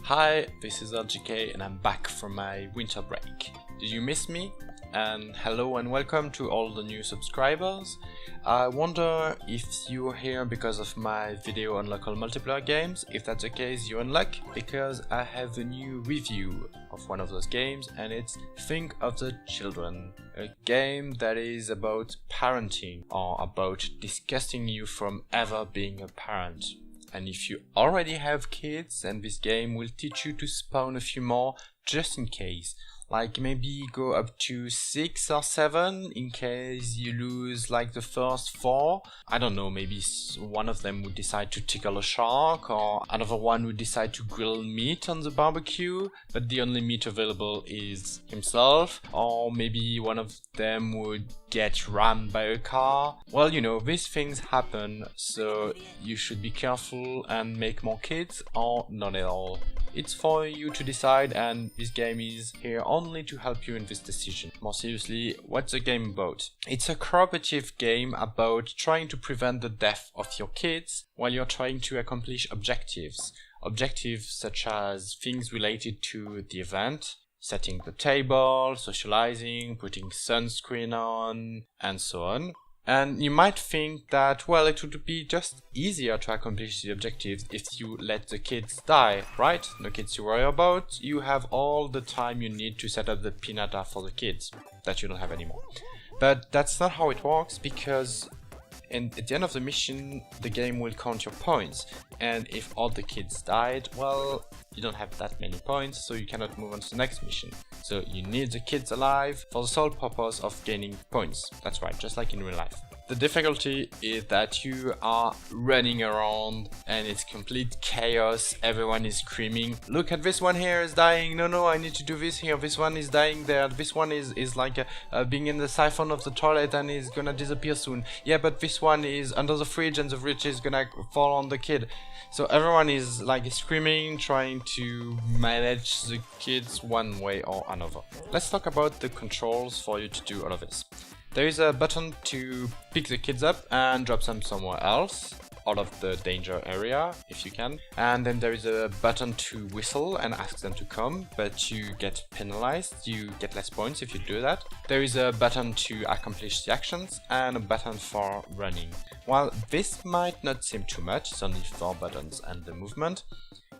Hi, this is LGK and I'm back from my winter break. Did you miss me? And hello and welcome to all the new subscribers. I wonder if you're here because of my video on local multiplayer games. If that's the case, you're in luck, because I have a new review of one of those games, and it's Think of the Children. A game that is about parenting, or about disgusting you from ever being a parent. And if you already have kids, then this game will teach you to spawn a few more just in case. Like maybe go up to 6 or 7 in case you lose like the first 4. I don't know, maybe one of them would decide to tickle a shark, or another one would decide to grill meat on the barbecue, but the only meat available is himself, or maybe one of them would get rammed by a car. Well, you know, these things happen, so you should be careful and make more kids, or not at all. It's for you to decide, and this game is here only to help you in this decision. More seriously, what's the game about? It's a cooperative game about trying to prevent the death of your kids while you're trying to accomplish objectives. Objectives such as things related to the event, setting the table, socializing, putting sunscreen on, and so on. And you might think that, well, it would be just easier to accomplish the objectives if you let the kids die, right? No kids to worry about. You have all the time you need to set up the pinata for the kids that you don't have anymore. But that's not how it works, because at the end of the mission, the game will count your points. And if all the kids died, well, you don't have that many points, so you cannot move on to the next mission. So you need the kids alive for the sole purpose of gaining points. That's right, just like in real life. The difficulty is that you are running around and it's complete chaos. Everyone is screaming, look at this one here is dying, no, I need to do this here, this one is dying there, this one is like being in the siphon of the toilet and is gonna disappear soon. Yeah, but this one is under the fridge and the fridge is gonna fall on the kid. So everyone is like screaming, trying to manage the kids one way or another. Let's talk about the controls for you to do all of this. There is a button to pick the kids up and drop them somewhere else, out of the danger area, if you can. And then there is a button to whistle and ask them to come, but you get penalized, you get less points if you do that. There is a button to accomplish the actions, and a button for running. While this might not seem too much, it's only 4 buttons and the movement,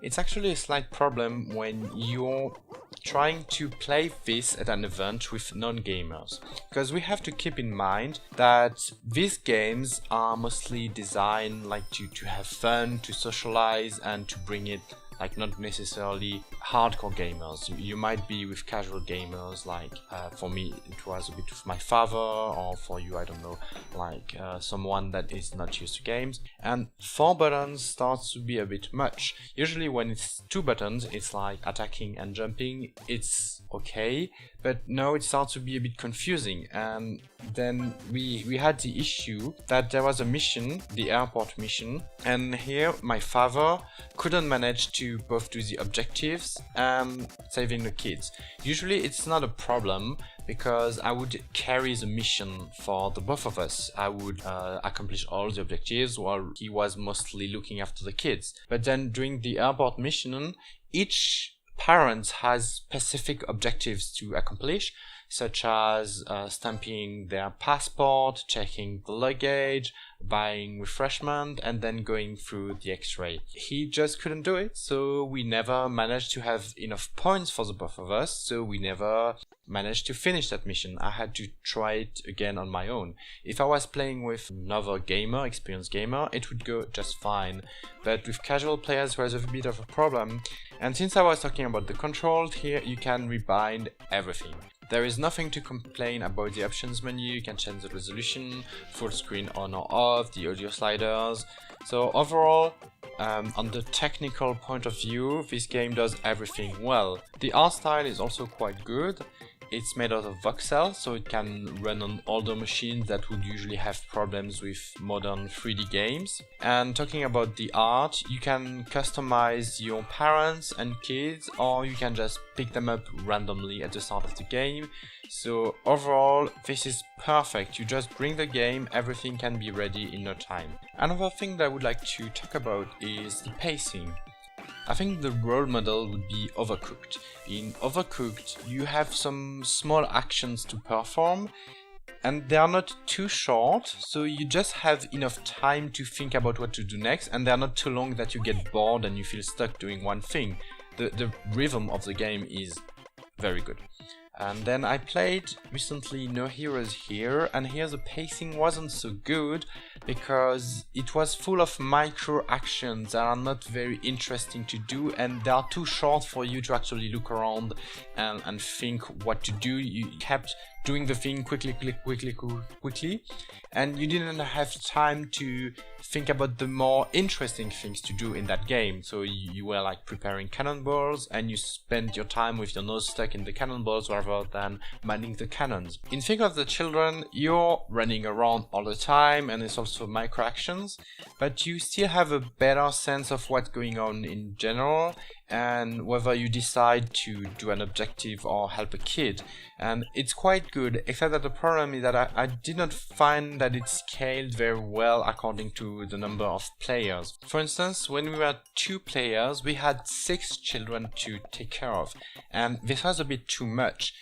it's actually a slight problem when you're trying to play this at an event with non-gamers. Because we have to keep in mind that these games are mostly designed like to have fun, to socialize, and to bring it like not necessarily hardcore gamers. You might be with casual gamers, like for me it was a bit with my father, or for you, I don't know, like someone that is not used to games. And 4 buttons starts to be a bit much. Usually when it's 2 buttons, it's like attacking and jumping, it's okay, but now it starts to be a bit confusing. And then we had the issue that there was a mission, the airport mission, and here my father couldn't manage to both do the objectives and saving the kids. Usually it's not a problem, because I would carry the mission for the both of us. I would accomplish all the objectives while he was mostly looking after the kids. But then during the airport mission, each parent has specific objectives to accomplish, such as stamping their passport, checking the luggage, buying refreshment, and then going through the x-ray. He just couldn't do it, so we never managed to have enough points for the both of us, so we never managed to finish that mission. I had to try it again on my own. If I was playing with another gamer, experienced gamer, it would go just fine, but with casual players there's a bit of a problem. And since I was talking about the controls, here you can rebind everything. There is nothing to complain about the options menu. You can change the resolution, full screen on or off, the audio sliders. So overall, on the technical point of view, this game does everything well. The art style is also quite good. It's made out of voxel, so it can run on older machines that would usually have problems with modern 3D games. And talking about the art, you can customize your parents and kids, or you can just pick them up randomly at the start of the game. So overall, this is perfect. You just bring the game, everything can be ready in no time. Another thing that I would like to talk about is the pacing. I think the role model would be Overcooked. In Overcooked, you have some small actions to perform, and they are not too short, so you just have enough time to think about what to do next, and they are not too long that you get bored and you feel stuck doing one thing. The rhythm of the game is very good. And then I played recently No Heroes Here, and here the pacing wasn't so good because it was full of micro actions that are not very interesting to do, and they are too short for you to actually look around and think what to do. You kept doing the thing quickly, and you didn't have time to think about the more interesting things to do in that game. So you were like preparing cannonballs, and you spent your time with your nose stuck in the cannonballs rather than manning the cannons. In Think of the Children, you're running around all the time, and it's also micro actions, but you still have a better sense of what's going on in general, and whether you decide to do an objective or help a kid. And it's quite good, except that the problem is that I did not find that it scaled very well according to the number of players. For instance, when we were 2 players, we had 6 children to take care of, and this was a bit too much.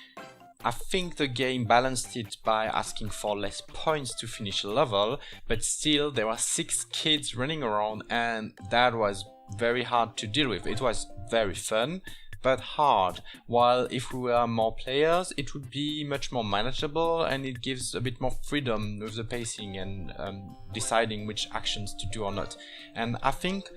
I think the game balanced it by asking for less points to finish a level, but still there were 6 kids running around, and that was very hard to deal with. It was very fun, but hard, while if we were more players, it would be much more manageable, and it gives a bit more freedom with the pacing and deciding which actions to do or not. And I think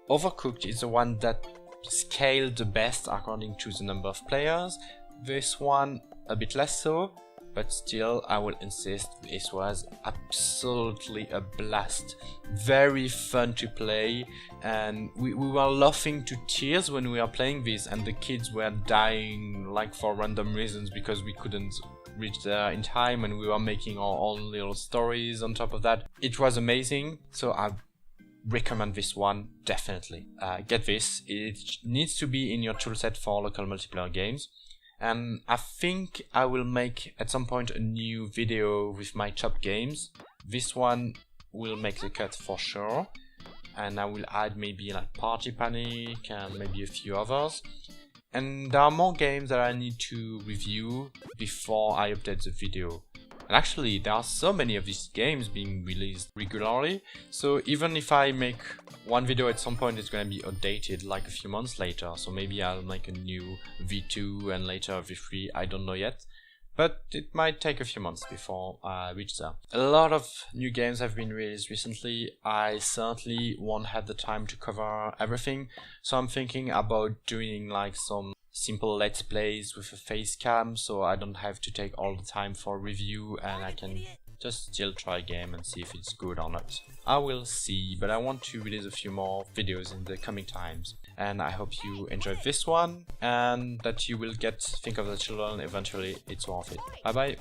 Overcooked is the one that scaled the best according to the number of players. This one a bit less so, but still I will insist this was absolutely a blast. Very fun to play, and we were laughing to tears when we were playing this, and the kids were dying like for random reasons because we couldn't reach there in time, and we were making our own little stories on top of that. It was amazing, so I recommend this one definitely. Get this, it needs to be in your toolset for local multiplayer games. And I think I will make at some point a new video with my top games. This one will make the cut for sure, and I will add maybe like Party Panic and maybe a few others. And there are more games that I need to review before I update the video. And actually, there are so many of these games being released regularly, so even if I make one video at some point, it's gonna be outdated like a few months later. So maybe I'll make a new V2 and later V3, I don't know yet. But it might take a few months before I reach there. A lot of new games have been released recently. I certainly won't have the time to cover everything, so I'm thinking about doing like some simple let's plays with a face cam, so I don't have to take all the time for review, and I can just still try a game and see if it's good or not. I will see, but I want to release a few more videos in the coming times, and I hope you enjoyed this one and that you will get Think of the Children eventually. It's worth it. Bye bye.